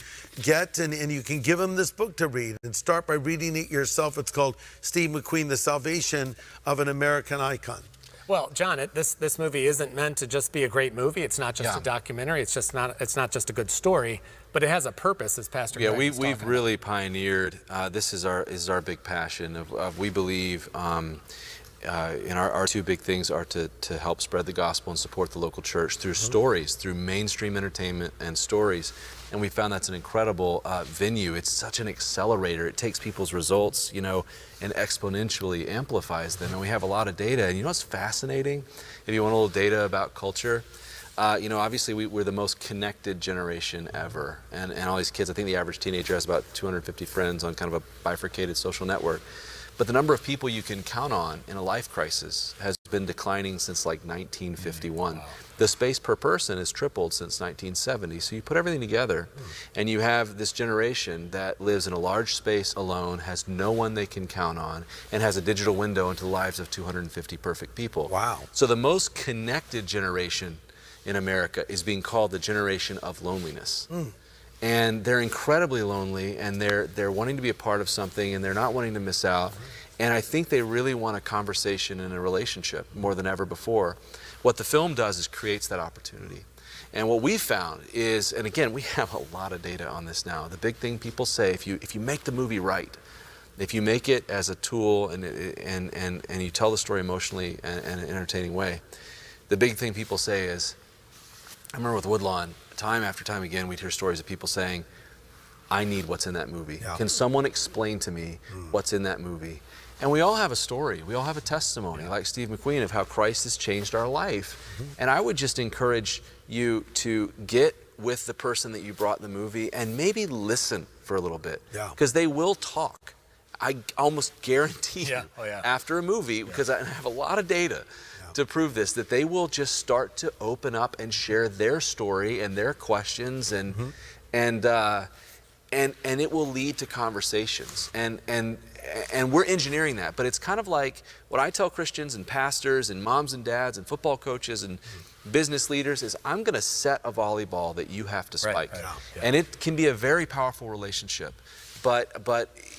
get, and you can give them this book to read and start by reading it yourself. It's called Steve McQueen, The Salvation of an American Icon. Well, John, this movie isn't meant to just be a great movie. It's not just a documentary. It's not just a good story, but it has a purpose, as Pastor Greg was talking we've really pioneered. This is our big passion. Of we believe. And our two big things are to help spread the gospel and support the local church through stories, through mainstream entertainment and stories. And we found that's an incredible venue. It's such an accelerator. It takes people's results, you know, and exponentially amplifies them. And we have a lot of data. And you know what's fascinating? If you want a little data about culture, you know, obviously we're the most connected generation ever. And all these kids, I think the average teenager has about 250 friends on kind of a bifurcated social network. But the number of people you can count on in a life crisis has been declining since like 1951. The space per person has tripled since 1970. So you put everything together and you have this generation that lives in a large space alone, has no one they can count on, and has a digital window into the lives of 250 perfect people. Wow. So the most connected generation in America is being called the generation of loneliness. And they're incredibly lonely, and they're wanting to be a part of something, and they're not wanting to miss out. And I think they really want a conversation and a relationship more than ever before. What the film does is creates that opportunity. And what we found is, and again, we have a lot of data on this now. The big thing people say, if you make the movie right, if you make it as a tool and you tell the story emotionally and in an entertaining way, the big thing people say is, I remember with Woodlawn, time after time again, we'd hear stories of people saying, I need what's in that movie. Yeah. Can someone explain to me what's in that movie? And we all have a story. We all have a testimony, like Steve McQueen, of how Christ has changed our life. And I would just encourage you to get with the person that you brought the movie and maybe listen for a little bit. Because they will talk. I almost guarantee you, after a movie, because I have a lot of data to prove this, that they will just start to open up and share their story and their questions, and it will lead to conversations. And we're engineering that, but it's kind of like what I tell Christians and pastors and moms and dads and football coaches and business leaders is, I'm going to set a volleyball that you have to spike. And it can be a very powerful relationship, but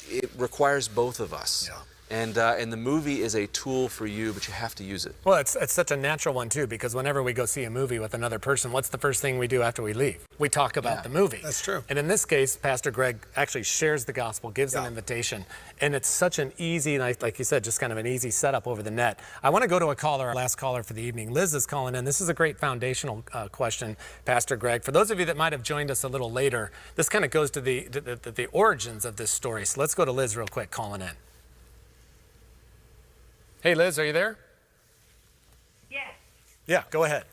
it requires both of us. And the movie is a tool for you, but you have to use it. Well, it's such a natural one, too, because whenever we go see a movie with another person, what's the first thing we do after we leave? We talk about the movie. That's true. And in this case, Pastor Greg actually shares the gospel, gives an invitation, and it's such an easy, like you said, just kind of an easy setup over the net. I want to go to a caller, our last caller for the evening. Liz is calling in. This is a great foundational question, Pastor Greg. For those of you that might have joined us a little later, this kind of goes to the origins of this story. So let's go to Liz real quick, calling in. Hey, Liz, are you there? Yes. Yeah, go ahead.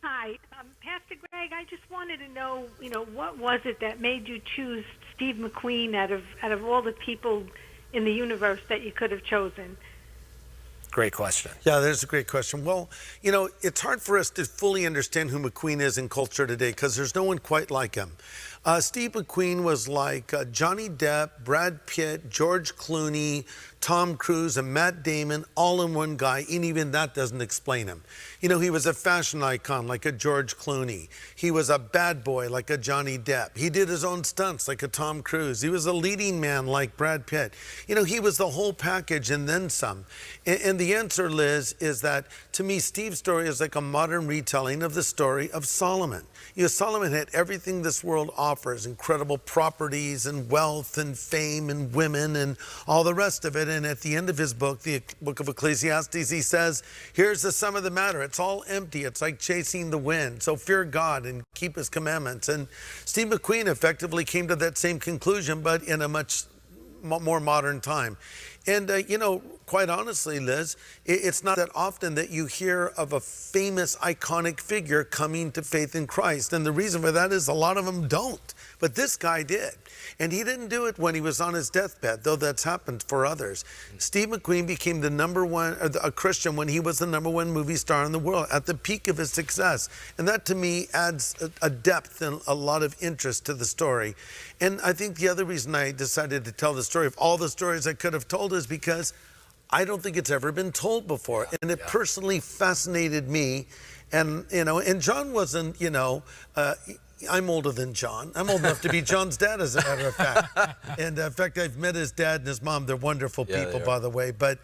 Hi, Pastor Greg. I just wanted to know, what was it that made you choose Steve McQueen out of all the people in the universe that you could have chosen? Great question. Yeah, there's a great question. Well, it's hard for us to fully understand who McQueen is in culture today because there's no one quite like him. Steve McQueen was like Johnny Depp, Brad Pitt, George Clooney, Tom Cruise, and Matt Damon, all in one guy, and even that doesn't explain him. He was a fashion icon like a George Clooney. He was a bad boy like a Johnny Depp. He did his own stunts like a Tom Cruise. He was a leading man like Brad Pitt. He was the whole package and then some. And the answer, Liz, is that to me, Steve's story is like a modern retelling of the story of Solomon. Solomon had everything this world offers, incredible properties and wealth and fame and women and all the rest of it. And at the end of his book, the book of Ecclesiastes, he says, here's the sum of the matter. It's all empty. It's like chasing the wind. So fear God and keep his commandments. And Steve McQueen effectively came to that same conclusion, but in a much more modern time. And, quite honestly, Liz, it's not that often that you hear of a famous, iconic figure coming to faith in Christ. And the reason for that is a lot of them don't. But this guy did. And he didn't do it when he was on his deathbed, though that's happened for others. Steve McQueen became a Christian when he was the #1 movie star in the world, at the peak of his success. And that, to me, adds a depth and a lot of interest to the story. And I think the other reason I decided to tell the story of all the stories I could have told is because I don't think it's ever been told before. And it personally fascinated me. And, and John wasn't, I'm older than John. I'm old enough to be John's dad, as a matter of fact. And in fact, I've met his dad and his mom. They're wonderful people, by the way. But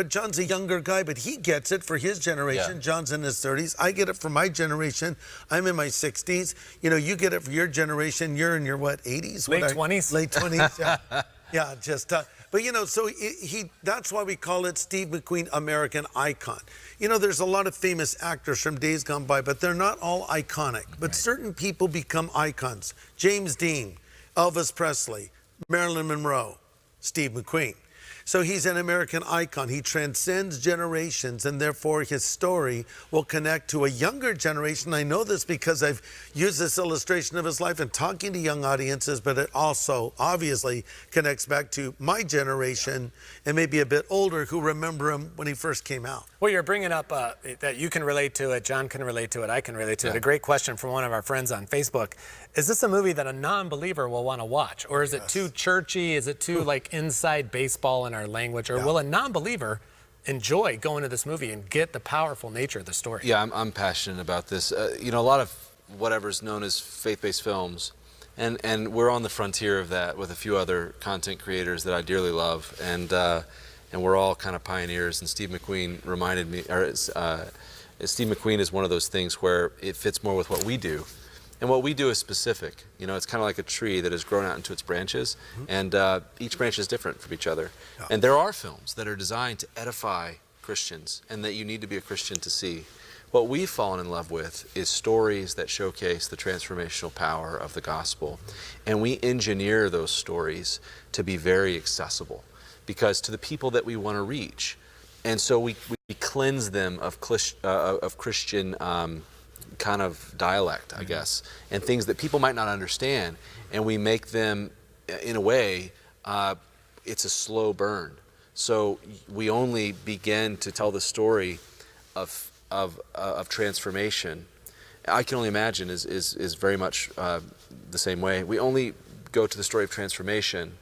John's a younger guy, but he gets it for his generation. Yeah. John's in his 30s. I get it for my generation. I'm in my 60s. You get it for your generation. You're in your, 80s? Late 20s. Late 20s, yeah. Yeah, just... But, so that's why we call it Steve McQueen American Icon. There's a lot of famous actors from days gone by, but they're not all iconic. But certain people become icons. James Dean, Elvis Presley, Marilyn Monroe, Steve McQueen. So he's an American icon. He transcends generations, and therefore his story will connect to a younger generation. I know this because I've used this illustration of his life in talking to young audiences, but it also obviously connects back to my generation and maybe a bit older who remember him when he first came out. Well, you're bringing up that you can relate to it, John can relate to it, I can relate to it. A great question from one of our friends on Facebook. Is this a movie that a non-believer will want to watch? Or is it too churchy? Is it too like inside baseball in our language? Or will a non-believer enjoy going to this movie and get the powerful nature of the story? Yeah, I'm passionate about this. You know, a lot of whatever's known as faith-based films, and we're on the frontier of that with a few other content creators that I dearly love, and we're all kind of pioneers. And Steve McQueen reminded me, Steve McQueen is one of those things where it fits more with what we do. And what we do is specific. You know, it's kind of like a tree that has grown out into its branches, and each branch is different from each other. And there are films that are designed to edify Christians and that you need to be a Christian to see. What we've fallen in love with is stories that showcase the transformational power of the gospel. And we engineer those stories to be very accessible, because to the people that we want to reach. And so we cleanse them of Christian kind of dialect, I guess, and things that people might not understand, and we make them, in a way, it's a slow burn. So we only begin to tell the story of transformation. I can only imagine is very much the same way. We only go to the story of transformation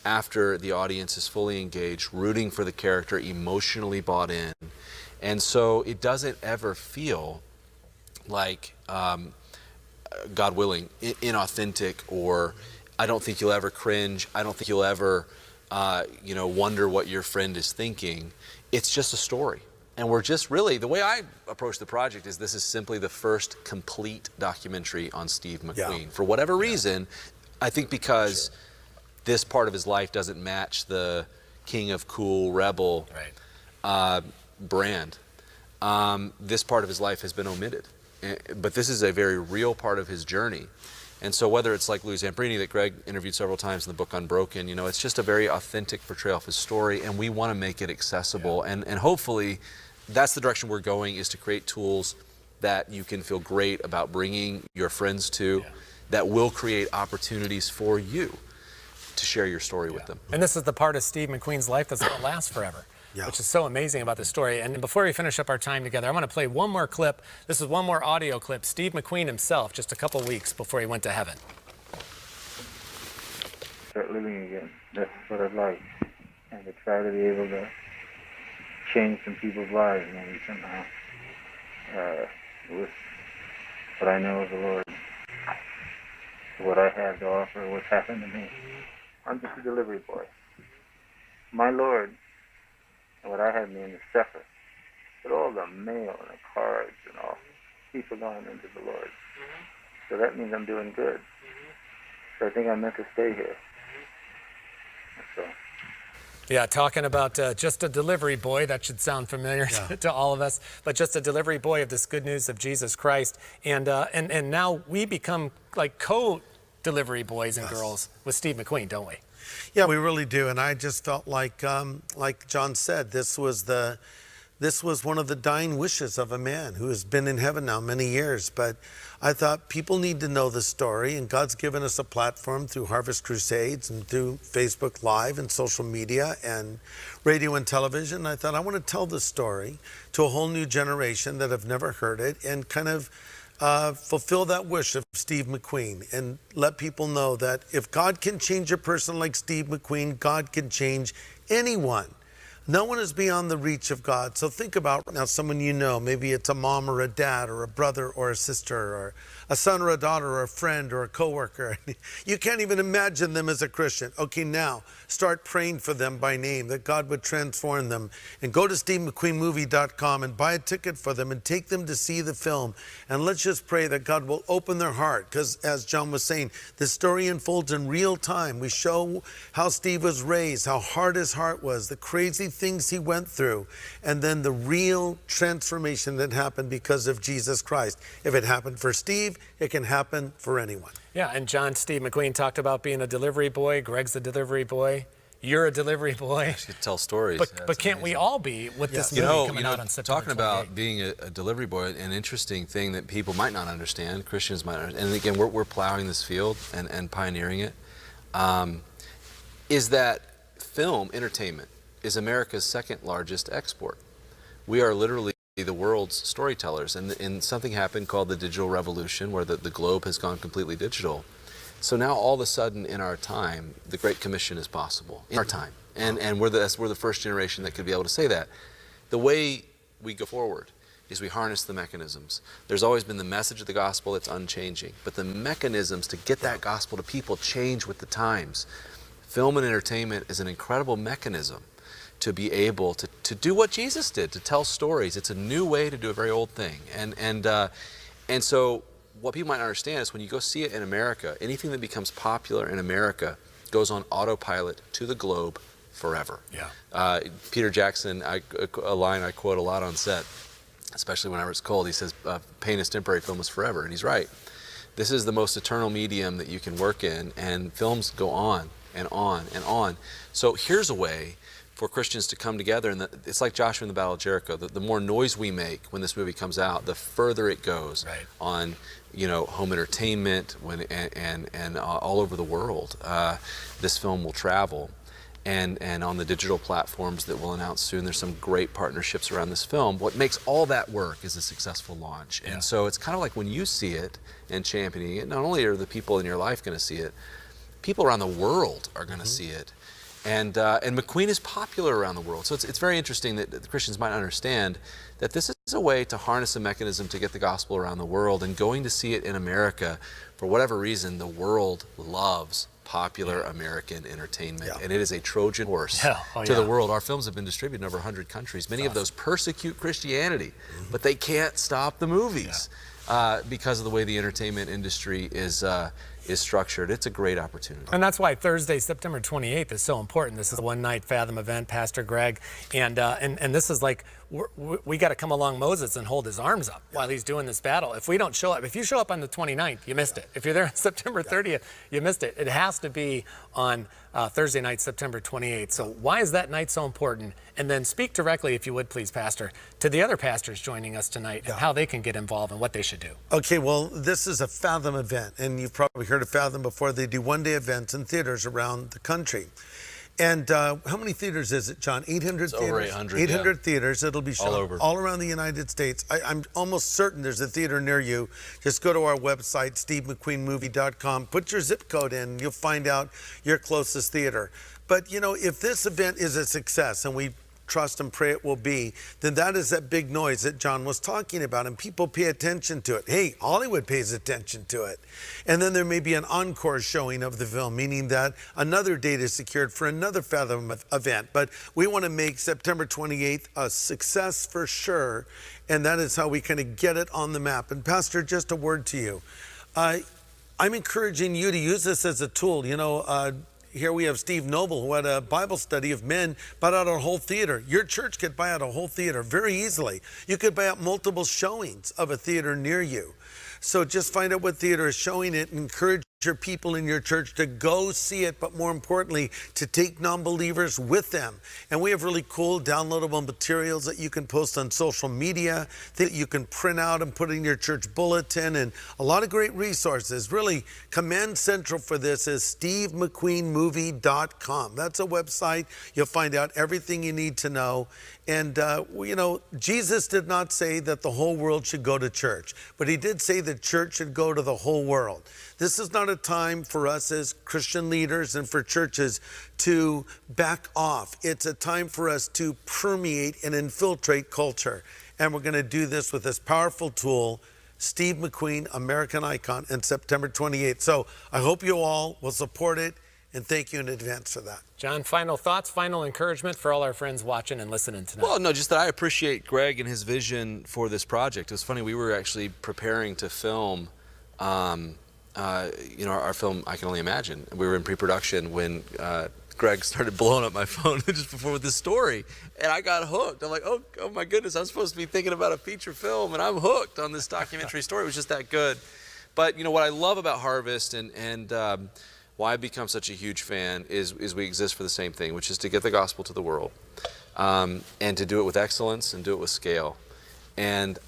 after the audience is fully engaged, rooting for the character, emotionally bought in, and so it doesn't ever feel like, God willing, inauthentic, or I don't think you'll ever cringe. I don't think you'll ever, wonder what your friend is thinking. It's just a story. And we're just really, the way I approach the project is this is simply the first complete documentary on Steve McQueen. For whatever reason, I think because this part of his life doesn't match the King of Cool Rebel brand, this part of his life has been omitted. But this is a very real part of his journey. And so whether it's like Louis Zamprini that Greg interviewed several times in the book Unbroken, you know, it's just a very authentic portrayal of his story, and we want to make it accessible. And hopefully that's the direction we're going, is to create tools that you can feel great about bringing your friends to, that will create opportunities for you to share your story with them. And this is the part of Steve McQueen's life that's going to last forever. Which is so amazing about this story. And before we finish up our time together, I want to play one more clip. This is one more audio clip. Steve McQueen himself, just a couple weeks before he went to heaven. Start living again. That's what I'd like. And to try to be able to change some people's lives, maybe somehow. With what I know of the Lord. What I have to offer, what's happened to me. I'm just a delivery boy. My Lord, what I had me in the separate, but all the mail and the cards and all, he's gone into the Lord. So that means I'm doing good. So I think I'm meant to stay here. So. Yeah, talking about just a delivery boy, that should sound familiar to all of us, but just a delivery boy of this good news of Jesus Christ. And now we become like co-delivery boys and girls with Steve McQueen, don't we? Yeah, we really do. And I just felt like John said, this was one of the dying wishes of a man who has been in heaven now many years. But I thought people need to know the story, and God's given us a platform through Harvest Crusades and through Facebook Live and social media and radio and television. I thought I want to tell the story to a whole new generation that have never heard it, and kind of fulfill that wish of Steve McQueen, and let people know that if God can change a person like Steve McQueen, God can change anyone. No one is beyond the reach of God. So think about now someone you know, maybe it's a mom or a dad or a brother or a sister or a son or a daughter or a friend or a coworker. You can't even imagine them as a Christian. Okay, now start praying for them by name, that God would transform them. And go to SteveMcQueenMovie.com and buy a ticket for them and take them to see the film. And let's just pray that God will open their heart, because as John was saying, the story unfolds in real time. We show how Steve was raised, how hard his heart was, the crazy things he went through, and then the real transformation that happened because of Jesus Christ. If it happened for Steve, it can happen for anyone. Yeah, and John, Steve McQueen talked about being a delivery boy. Greg's the delivery boy. You're a delivery boy. You tell stories. But can't we all be with this movie coming out on September talking 28th? about being a delivery boy, an interesting thing that people might not understand, Christians might not understand, and again, we're plowing this field and pioneering it, is that film, entertainment, is America's second largest export. We are literally the world's storytellers, and something happened called the digital revolution, where the globe has gone completely digital. So now all of a sudden in our time, the Great Commission is possible in our time. And we're the first generation that could be able to say that. The way we go forward is we harness the mechanisms. There's always been the message of the gospel that's unchanging, but the mechanisms to get that gospel to people change with the times. Film and entertainment is an incredible mechanism to be able to do what Jesus did, to tell stories. It's a new way to do a very old thing. And so what people might not understand is when you go see it in America, anything that becomes popular in America goes on autopilot to the globe forever. Yeah. Peter Jackson, a line I quote a lot on set, especially whenever it's cold, he says, pain is temporary, film is forever, and he's right. This is the most eternal medium that you can work in, and films go on and on and on. So here's a way for Christians to come together, and it's like Joshua in the Battle of Jericho. The more noise we make when this movie comes out, the further it goes on, home entertainment and all over the world. This film will travel, and on the digital platforms that we'll announce soon. There's some great partnerships around this film. What makes all that work is a successful launch, and so it's kind of like when you see it and championing it. Not only are the people in your life going to see it, people around the world are going to see it. And McQueen is popular around the world. So it's very interesting that the Christians might understand that this is a way to harness a mechanism to get the gospel around the world. And going to see it in America, for whatever reason, the world loves popular American entertainment. And it is a Trojan horse to the world. Our films have been distributed in over 100 countries. Many of those persecute Christianity, but they can't stop the movies because of the way the entertainment industry is structured. It's a great opportunity. And that's why Thursday, September 28th is so important. This is a one-night Fathom event, Pastor Greg. And this is like, we got to come along Moses and hold his arms up while he's doing this battle. If we don't show up, if you show up on the 29th, you missed it. If you're there on September 30th, you missed it. It has to be on Thursday night, September 28th. So why is that night so important? And then speak directly, if you would please, Pastor, to the other pastors joining us tonight and how they can get involved and what they should do. Okay, well, this is a Fathom event, and you've probably heard of Fathom before. They do one-day events in theaters around the country. And how many theaters is it, John? 800 it's theaters? Over 800, 800 theaters. It'll be shown all around the United States. I'm almost certain there's a theater near you. Just go to our website, SteveMcQueenMovie.com. Put your zip code in. You'll find out your closest theater. But, if this event is a success, and we trust and pray it will be, then that is that big noise that John was talking about, and people pay attention to it. Hey, Hollywood pays attention to it. And then there may be an encore showing of the film, meaning that another date is secured for another Fathom event. But we want to make September 28th a success for sure, and that is how we kind of get it on the map. And Pastor, just a word to you. I'm encouraging you to use this as a tool. Here we have Steve Noble, who had a Bible study of men, bought out a whole theater. Your church could buy out a whole theater very easily. You could buy out multiple showings of a theater near you. So just find out what theater is showing it and encourage your people in your church to go see it, but more importantly, to take non-believers with them. And we have really cool downloadable materials that you can post on social media, that you can print out and put in your church bulletin, and a lot of great resources. Really, command central for this is SteveMcQueenMovie.com. That's a website. You'll find out everything you need to know. And, Jesus did not say that the whole world should go to church, but he did say the church should go to the whole world. This is not a time for us as Christian leaders and for churches to back off. It's a time for us to permeate and infiltrate culture. And we're going to do this with this powerful tool, Steve McQueen, American Icon, on September 28th. So I hope you all will support it, and thank you in advance for that. John, final thoughts, final encouragement for all our friends watching and listening tonight. Well, no, just that I appreciate Greg and his vision for this project. It was funny, we were actually preparing to film our film, I Can Only Imagine. We were in pre-production when Greg started blowing up my phone just before with this story, and I got hooked. I'm like, oh my goodness, I'm supposed to be thinking about a feature film, and I'm hooked on this documentary story. It was just that good. But what I love about Harvest and why I've become such a huge fan is we exist for the same thing, which is to get the gospel to the world, and to do it with excellence and do it with scale. And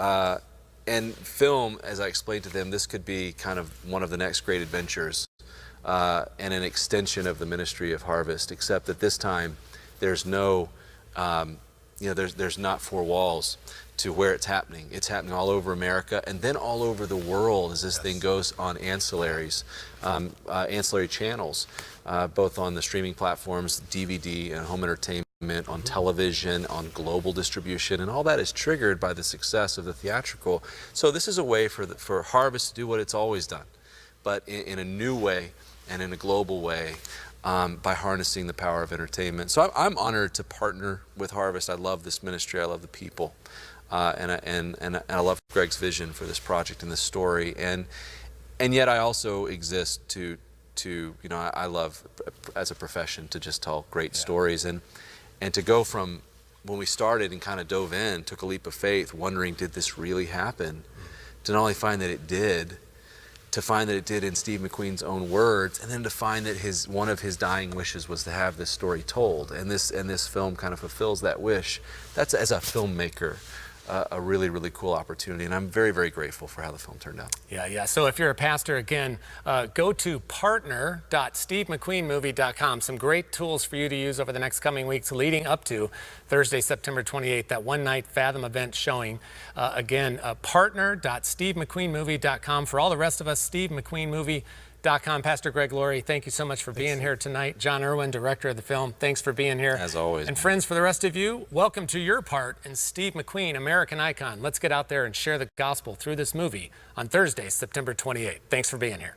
film, as I explained to them, this could be kind of one of the next great adventures, and an extension of the ministry of Harvest, except that this time there's no, there's not four walls to where it's happening. It's happening all over America and then all over the world as this thing goes on ancillaries, ancillary channels, both on the streaming platforms, DVD and home entertainment, on television, on global distribution, and all that is triggered by the success of the theatrical. So this is a way for Harvest to do what it's always done, but in a new way and in a global way, by harnessing the power of entertainment. So I'm honored to partner with Harvest. I love this ministry. I love the people. And I love Greg's vision for this project and this story. And yet I also exist to I love, as a profession, to just tell great stories. And to go from when we started and kind of dove in, took a leap of faith, wondering, did this really happen? To not only find that it did, to find that it did in Steve McQueen's own words, and then to find that one of his dying wishes was to have this story told, and this film kind of fulfills that wish. That's, as a filmmaker, a really, really cool opportunity, and I'm very, very grateful for how the film turned out. Yeah. So if you're a pastor, again, go to partner.stevemcqueenmovie.com. Some great tools for you to use over the next coming weeks leading up to Thursday, September 28th, that one-night Fathom event showing. Again, partner.stevemcqueenmovie.com. For all the rest of us, stevemcqueenmovie.com. Pastor Greg Laurie, thank you so much for being here tonight. John Irwin, director of the film, thanks for being here. As always. And friends, for the rest of you, welcome to your part in Steve McQueen, American Icon. Let's get out there and share the gospel through this movie on Thursday, September 28th. Thanks for being here.